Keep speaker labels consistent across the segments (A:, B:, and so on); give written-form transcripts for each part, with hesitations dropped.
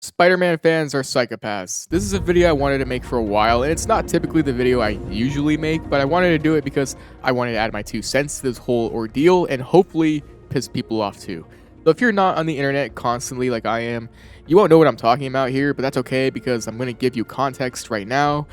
A: Spider-Man fans are psychopaths. This is a video I wanted to make for a while, and it's not typically the video I usually make, but I wanted to do it because I wanted to add my 2 cents to this whole ordeal and hopefully piss people off too. So if you're not on the internet constantly like I am, you won't know what I'm talking about here, but that's okay because I'm going to give you context right now.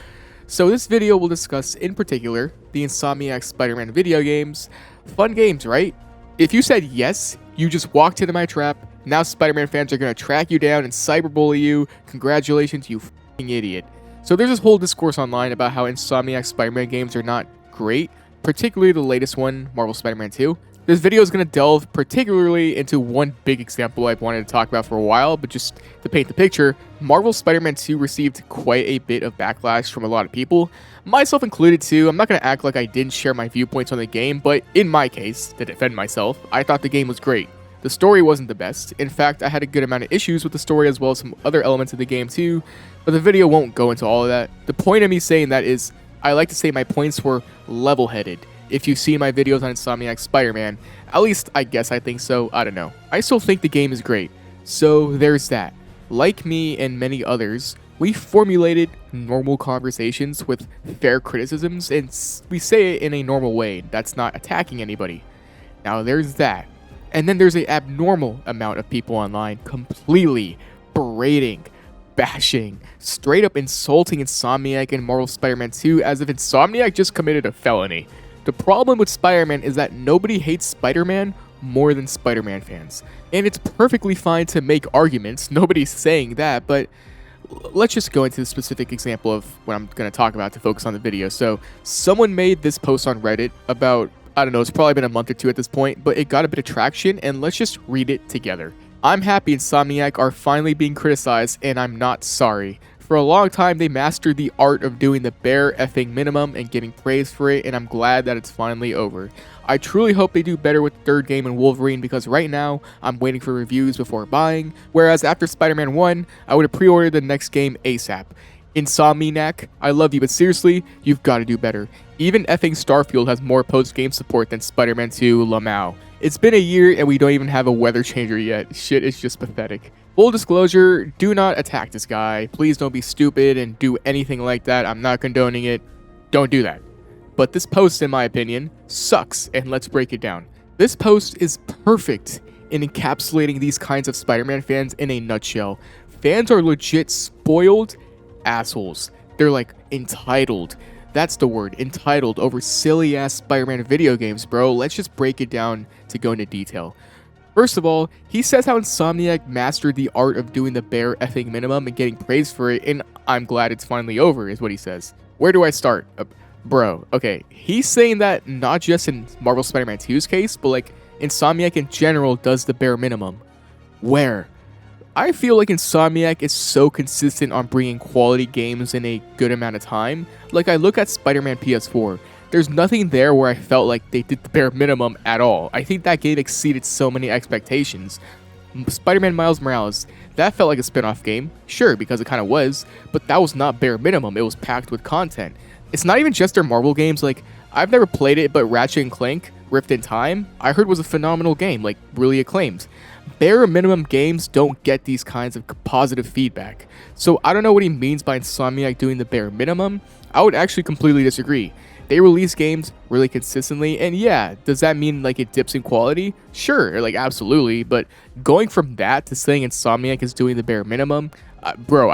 A: So this video will discuss, in particular, the Insomniac Spider-Man video games. Fun games, right? If you said yes, you just walked into my trap. Now Spider-Man fans are going to track you down and cyberbully you. Congratulations, you f***ing idiot. So there's this whole discourse online about how Insomniac Spider-Man games are not great, particularly the latest one, Marvel Spider-Man 2. This video is going to delve particularly into one big example I've wanted to talk about for a while, but just to paint the picture, Marvel Spider-Man 2 received quite a bit of backlash from a lot of people, myself included too. I'm not going to act like I didn't share my viewpoints on the game, but in my case, to defend myself, I thought the game was great. The story wasn't the best. In fact, I had a good amount of issues with the story as well as some other elements of the game too, but the video won't go into all of that. The point of me saying that is, I like to say my points were level-headed. If you see my videos on Insomniac Spider-Man, at least I guess I think so, I don't know. I still think the game is great, so there's that. Like me and many others, we formulated normal conversations with fair criticisms, and we say it in a normal way that's not attacking anybody. Now there's that. And then there's an abnormal amount of people online completely berating, bashing, straight up insulting Insomniac and Marvel Spider-Man 2 as if Insomniac just committed a felony. The problem with Spider-Man is that nobody hates Spider-Man more than Spider-Man fans. And it's perfectly fine to make arguments, nobody's saying that, but let's just go into the specific example of what I'm going to talk about to focus on the video. So, someone made this post on Reddit about, I don't know, it's probably been a month or two at this point, but it got a bit of traction, and let's just read it together. I'm happy Insomniac are finally being criticized, and I'm not sorry. For a long time, they mastered the art of doing the bare effing minimum and getting praise for it, and I'm glad that it's finally over. I truly hope they do better with the third game in Wolverine because right now, I'm waiting for reviews before buying, whereas after Spider-Man 1, I would have pre-ordered the next game ASAP. Insomniac, I love you, but seriously, you've got to do better. Even effing Starfield has more post-game support than Spider-Man 2 Lamau. It's been a year and we don't even have a weather changer yet. Shit is just pathetic. Full disclosure, do not attack this guy. Please don't be stupid and do anything like that. I'm not condoning it. Don't do that. But this post, in my opinion, sucks, and let's break it down. This post is perfect in encapsulating these kinds of Spider-Man fans in a nutshell. Fans are legit spoiled assholes. They're like entitled. That's the word, entitled over silly ass Spider-Man video games, bro. Let's just break it down to go into detail. First of all, he says how Insomniac mastered the art of doing the bare effing minimum and getting praise for it, and I'm glad it's finally over, is what he says. Where do I start? Bro, okay, he's saying that not just in Marvel Spider-Man 2's case, but like Insomniac in general does the bare minimum. Where? I feel like Insomniac is so consistent on bringing quality games in a good amount of time. Like, I look at Spider-Man PS4, there's nothing there where I felt like they did the bare minimum at all. I think that game exceeded so many expectations. Spider-Man Miles Morales, that felt like a spin-off game, sure, because it kind of was, but that was not bare minimum, it was packed with content. It's not even just their Marvel games, like, I've never played it, but Ratchet & Clank, Rift in Time, I heard was a phenomenal game, like, really acclaimed. Bare minimum games don't get these kinds of positive feedback. So I don't know what he means by Insomniac doing the bare minimum. I would actually completely disagree. They release games really consistently, and yeah, does that mean like it dips in quality? Sure, like absolutely, but going from that to saying Insomniac is doing the bare minimum, bro,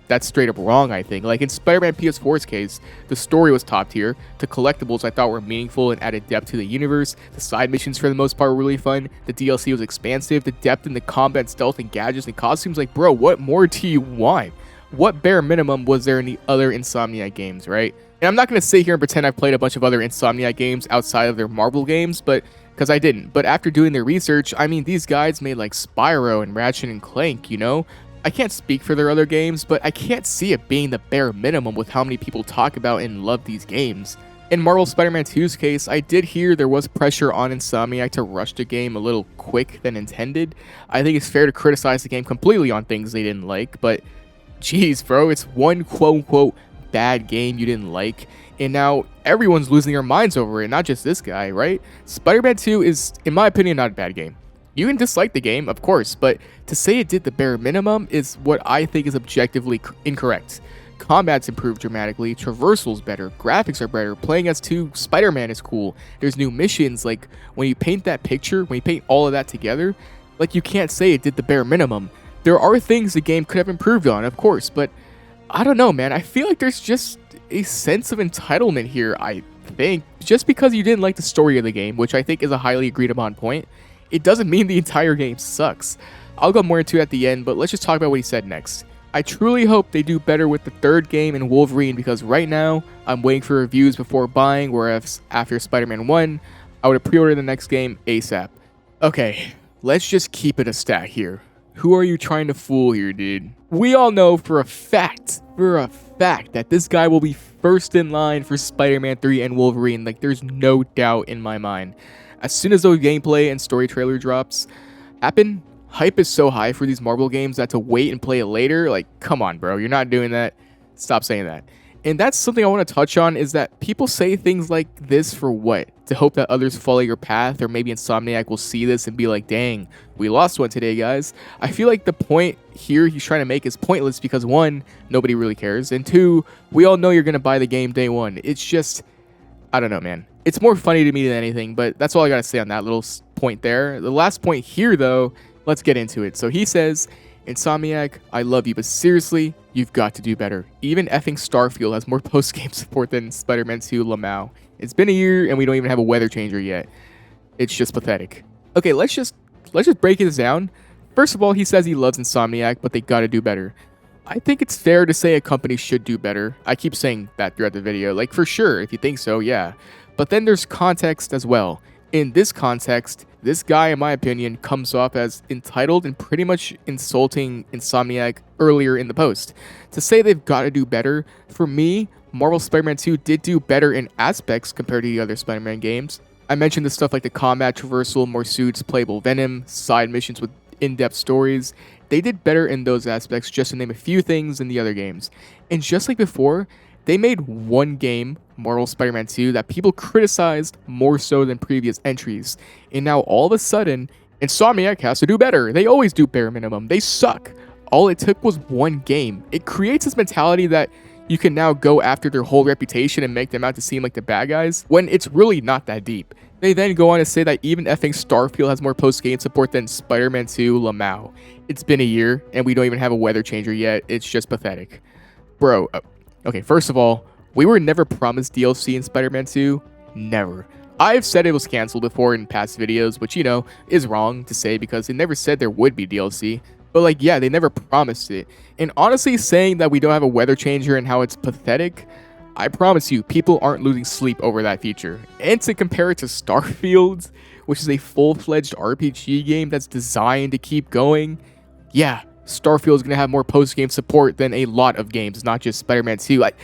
A: that's straight up wrong, I think. Like in Spider-Man PS4's case, the story was top tier, the collectibles I thought were meaningful and added depth to the universe, the side missions for the most part were really fun, the DLC was expansive, the depth in the combat, stealth, and gadgets and costumes, like bro, what more do you want? What bare minimum was there in the other Insomniac games, right? And I'm not going to sit here and pretend I've played a bunch of other Insomniac games outside of their Marvel games, but because I didn't. But after doing their research, I mean, these guys made like Spyro and Ratchet and Clank, you know? I can't speak for their other games, but I can't see it being the bare minimum with how many people talk about and love these games. In Marvel Spider-Man 2's case, I did hear there was pressure on Insomniac to rush the game a little quick than intended. I think it's fair to criticize the game completely on things they didn't like, but geez, bro, it's one quote-unquote bad game you didn't like, and now everyone's losing their minds over it, not just this guy, right? Spider-Man 2 is, in my opinion, not a bad game. You can dislike the game, of course, but to say it did the bare minimum is what I think is objectively incorrect. Combat's improved dramatically, traversal's better, graphics are better, playing as 2 Spider-Man is cool, there's new missions, like, when you paint that picture, when you paint all of that together, like, you can't say it did the bare minimum. There are things the game could have improved on, of course, but I don't know, man, I feel like there's just a sense of entitlement here, I think. Just because you didn't like the story of the game, which I think is a highly agreed upon point, it doesn't mean the entire game sucks. I'll go more into it at the end, but let's just talk about what he said next. I truly hope they do better with the 3rd game in Wolverine, because right now, I'm waiting for reviews before buying, whereas after Spider-Man 1, I would have pre-ordered the next game ASAP. Okay, let's just keep it a stat here. Who are you trying to fool here, dude? We all know for a fact, that this guy will be first in line for Spider-Man 3 and Wolverine. Like, there's no doubt in my mind. As soon as those gameplay and story trailer drops happen, hype is so high for these Marvel games that to wait and play it later, like, come on, bro, you're not doing that. Stop saying that. And that's something I want to touch on, is that people say things like this for what? To hope that others follow your path, or maybe Insomniac will see this and be like, dang, we lost one today, guys. I feel like the point here he's trying to make is pointless because 1, nobody really cares, and 2, we all know you're going to buy the game day 1. It's just, I don't know, man. It's more funny to me than anything, but that's all I got to say on that little point there. The last point here, though, let's get into it. So he says, Insomniac, I love you, but seriously, you've got to do better. Even effing Starfield has more post-game support than Spider-Man 2 Lamau. It's been a year and we don't even have a weather changer yet. It's just pathetic. Okay, let's just break this down. First of all, he says he loves Insomniac, but they gotta do better. I think it's fair to say a company should do better. I keep saying that throughout the video, like, for sure, if you think so, yeah. But then there's context as well. In this context, this guy, in my opinion, comes off as entitled and pretty much insulting Insomniac earlier in the post. To say they've got to do better, for me, Marvel Spider-Man 2 did do better in aspects compared to the other Spider-Man games. I mentioned the stuff like the combat traversal, more suits, playable Venom, side missions with in-depth stories. They did better in those aspects, just to name a few things, in the other games. And just like before, they made one game, Marvel Spider-Man 2, that people criticized more so than previous entries. And now all of a sudden, Insomniac has to do better. They always do bare minimum. They suck. All it took was one game. It creates this mentality that you can now go after their whole reputation and make them out to seem like the bad guys, when it's really not that deep. They then go on to say that even effing Starfield has more post-game support than Spider-Man 2 Lamau. It's been a year, and we don't even have a weather changer yet. It's just pathetic. Bro, okay, first of all, we were never promised DLC in Spider-Man 2. Never. I've said it was cancelled before in past videos, which, you know, is wrong to say because it never said there would be DLC. But, like, yeah, they never promised it. And honestly, saying that we don't have a weather changer and how it's pathetic, I promise you, people aren't losing sleep over that feature. And to compare it to Starfield, which is a full-fledged RPG game that's designed to keep going, yeah, Starfield is going to have more post-game support than a lot of games, not just Spider-Man 2. Like,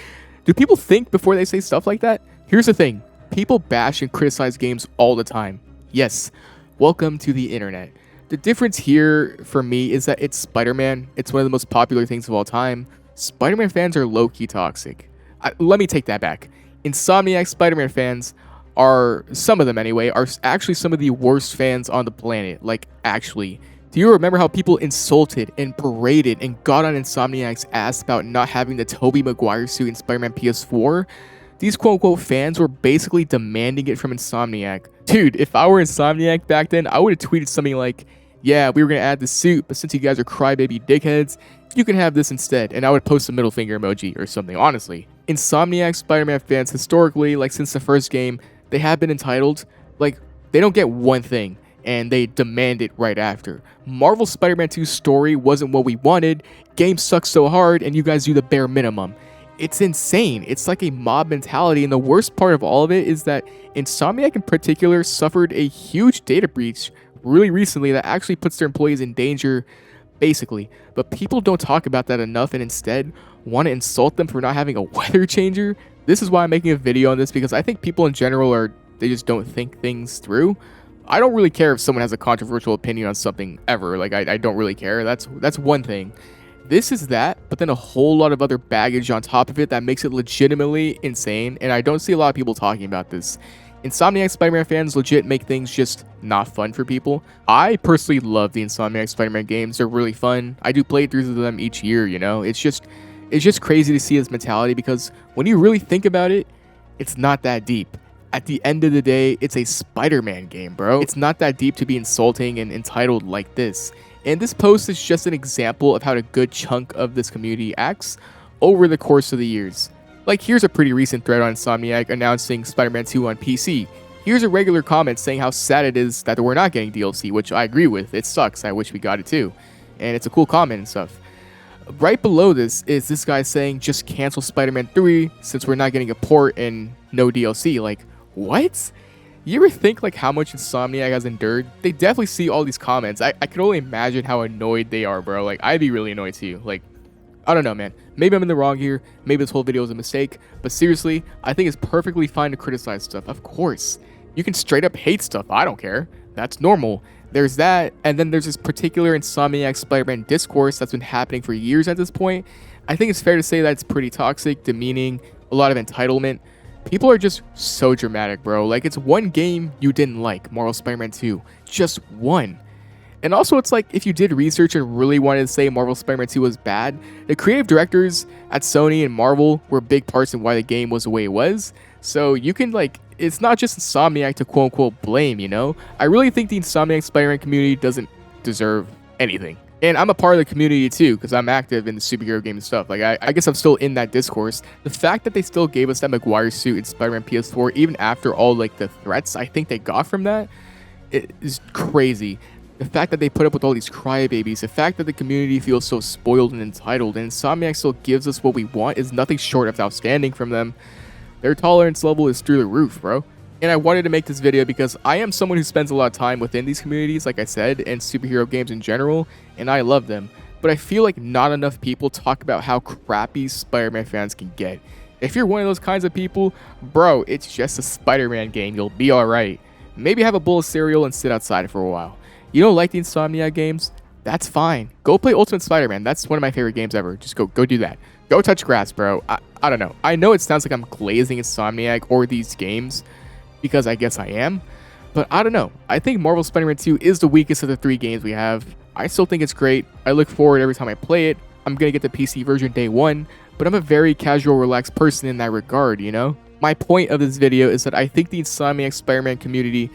A: do people think before they say stuff like that? Here's the thing. People bash and criticize games all the time. Yes, welcome to the internet. The difference here for me is that it's Spider-Man. It's one of the most popular things of all time. Spider-Man fans are low-key toxic. Let me take that back. Insomniac Spider-Man fans are, some of them anyway, are actually some of the worst fans on the planet. Like, actually. Do you remember how people insulted and berated and got on Insomniac's ass about not having the Tobey Maguire suit in Spider-Man PS4? These quote-unquote fans were basically demanding it from Insomniac. Dude, if I were Insomniac back then, I would have tweeted something like, yeah, we were going to add the suit, but since you guys are crybaby dickheads, you can have this instead. And I would post a middle finger emoji or something, honestly. Insomniac Spider-Man fans, historically, like since the first game, they have been entitled. Like, they don't get one thing, and they demand it right after. Marvel Spider-Man 2's story wasn't what we wanted, game sucks so hard, and you guys do the bare minimum. It's insane. It's like a mob mentality, and the worst part of all of it is that Insomniac in particular suffered a huge data breach really recently that actually puts their employees in danger, basically. But people don't talk about that enough and instead want to insult them for not having a weather changer. This is why I'm making a video on this, because I think people in general they just don't think things through. I don't really care if someone has a controversial opinion on something ever. Like, I don't really care. That's one thing. This is that, but then a whole lot of other baggage on top of it that makes it legitimately insane, and I don't see a lot of people talking about this. Insomniac Spider-Man fans legit make things just not fun for people. I personally love the Insomniac Spider-Man games. They're really fun. I do playthroughs of them each year, you know? It's just crazy to see this mentality because when you really think about it, it's not that deep. At the end of the day, it's a Spider-Man game, bro. It's not that deep to be insulting and entitled like this. And this post is just an example of how a good chunk of this community acts over the course of the years. Like, here's a pretty recent thread on Insomniac announcing Spider-Man 2 on PC. Here's a regular comment saying how sad it is that we're not getting DLC, which I agree with. It sucks. I wish we got it too. And it's a cool comment and stuff. Right below this is this guy saying just cancel Spider-Man 3 since we're not getting a port and no DLC. Like, what? You ever think like how much Insomniac has endured? They definitely see all these comments. I could only imagine how annoyed they are, bro. Like, I'd be really annoyed too. Like, I don't know, man. Maybe I'm in the wrong here. Maybe this whole video is a mistake. But seriously, I think it's perfectly fine to criticize stuff. Of course. You can straight up hate stuff. I don't care. That's normal. There's that. And then there's this particular Insomniac Spider-Man discourse that's been happening for years at this point. I think it's fair to say that it's pretty toxic, demeaning, a lot of entitlement. People are just so dramatic, bro. Like, it's one game you didn't like, Marvel Spider-Man 2. Just one. And also, it's like, if you did research and really wanted to say Marvel Spider-Man 2 was bad, the creative directors at Sony and Marvel were big parts in why the game was the way it was. So you can, like, it's not just Insomniac to quote-unquote blame, you know? I really think the Insomniac Spider-Man community doesn't deserve anything. And I'm a part of the community too, because I'm active in the superhero game and stuff. Like, I guess I'm still in that discourse. The fact that they still gave us that Maguire suit in Spider-Man PS4, even after all, like, the threats I think they got from that, it is crazy. The fact that they put up with all these crybabies, the fact that the community feels so spoiled and entitled, and Insomniac still gives us what we want is nothing short of outstanding from them. Their tolerance level is through the roof, bro. And I wanted to make this video because I am someone who spends a lot of time within these communities, like I said, and superhero games in general, and I love them. But I feel like not enough people talk about how crappy Spider-Man fans can get. If you're one of those kinds of people, bro, it's just a Spider-Man game. You'll be alright. Maybe have a bowl of cereal and sit outside for a while. You don't like the Insomniac games? That's fine. Go play Ultimate Spider-Man. That's one of my favorite games ever. Just go do that. Go touch grass, bro. I don't know. I know it sounds like I'm glazing Insomniac or these games, because I guess I am, but I don't know. I think Marvel Spider-Man 2 is the weakest of the 3 games we have. I still think it's great. I look forward every time I play it. I'm gonna get the PC version day 1, but I'm a very casual, relaxed person in that regard, you know? My point of this video is that I think the Insomniac Spider-Man community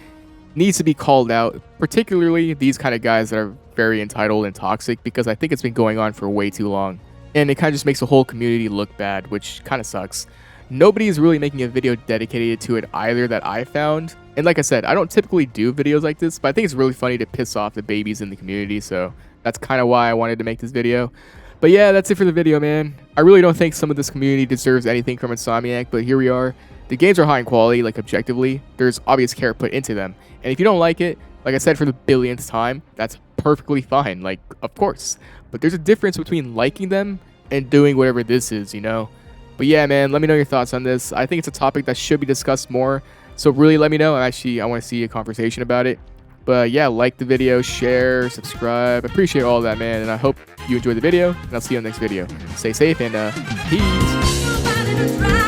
A: needs to be called out, particularly these kind of guys that are very entitled and toxic, because I think it's been going on for way too long. And it kind of just makes the whole community look bad, which kind of sucks. Nobody is really making a video dedicated to it either that I found. And like I said, I don't typically do videos like this, but I think it's really funny to piss off the babies in the community, so that's kind of why I wanted to make this video. But yeah, that's it for the video, man. I really don't think some of this community deserves anything from Insomniac, but here we are. The games are high in quality, like objectively. There's obvious care put into them. And if you don't like it, like I said for the billionth time, that's perfectly fine, like, of course. But there's a difference between liking them and doing whatever this is, you know? But yeah, man, let me know your thoughts on this. I think it's a topic that should be discussed more. So really let me know. I want to see a conversation about it. But yeah, like the video, share, subscribe. I appreciate all that, man. And I hope you enjoyed the video. And I'll see you in the next video. Stay safe and peace.